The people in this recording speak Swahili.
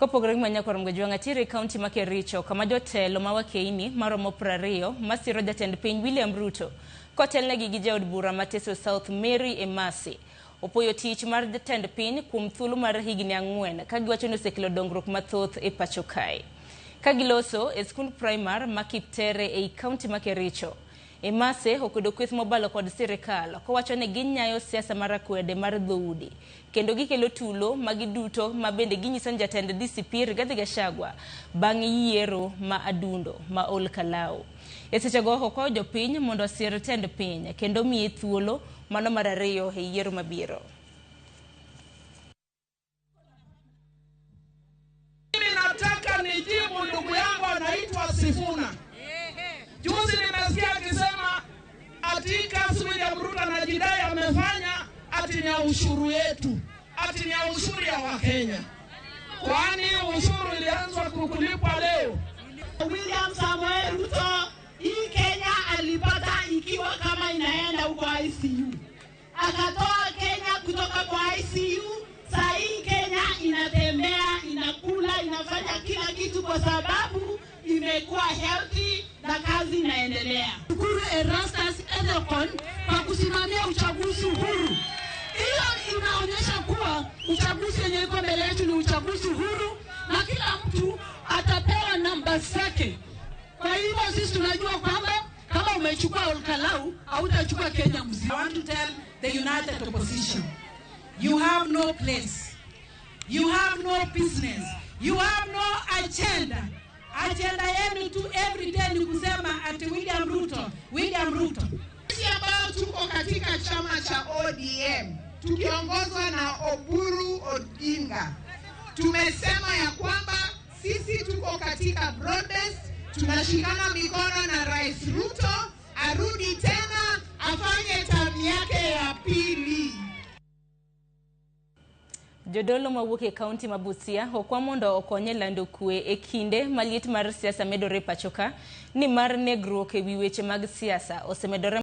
Kopogore manyakoro mgojwanga tiri kaunti ma Kericho kama jotelo mawakeini maromo 20 masiro jatend piny William Ruto kotelnegi gi jaod bura mateso South Mary Emasi opoyo tich mar jatend piny kuom thuolo mar higni 4 ka giwacho ni osekelo dongruok mathoth e pacho kae. Ka giloso e skul primar ma Kiptere e kaunti ma Kericho, Emase okwedo kweth mobalo kod sirikal kowacho ni ginyayo siasa mar akwede mar dhoudi kendo gikelo tulo magiduto ma bende ginyiso jatend DCP Rigathi Gachagua bang' yiero ma adundo ma ol Kalau. E seche go oko jopiny mondo sir tend piny kendo miye thuolo mano mar ariyo e yiero mabiro. Mimi nataka nijibu ndugu yangu anaitwa Sifuna. Juzi nimesikia akisema ati Kassim William Ruto anajidai amefanya ati ni ushuru yetu, ati ni ushuru ya Wakenya. Kwani ushuru ilianza kulipwa leo? William Samoei Ruto hii Kenya alipata ikiwa kama inaenda huko ICU. Akatoa Kenya kutoka kwa ICU, saa hii Kenya inatembea, inakula, inafanya kila kitu kwa sababu imekuwa healthy na kazi inaendelea. Shukuru Erastus Ethekon kwa kusimamia uchaguzi huru. Hiyo inaonyesha kuwa uchaguzi yenye iko mbele yetu ni uchaguzi huru na kila mtu atapewa namba zake. Kwa hivyo sisi tunajua kwamba kama umechukua Ol Kalau hautachukua Kenya mzima. I want to tell the united opposition, you have no place, you have no business, you have no agenda. Agenda yenu tu every day ni kusema ati William Ruto. Sisi ambao tuko katika chama cha ODM tukiongozwa na Oburu Odinga tumesema ya kwamba sisi tuko katika broadbase, tunashikana mikono na Rais Ruto arudi tena afanye term yake ya pili. Jodolo mawuok e kaunti ma Busia okwa mondo okonye lando kwe e kinde maliet mar siasa medore pachoka ni mar negruok e wi weche mag siasa osemedore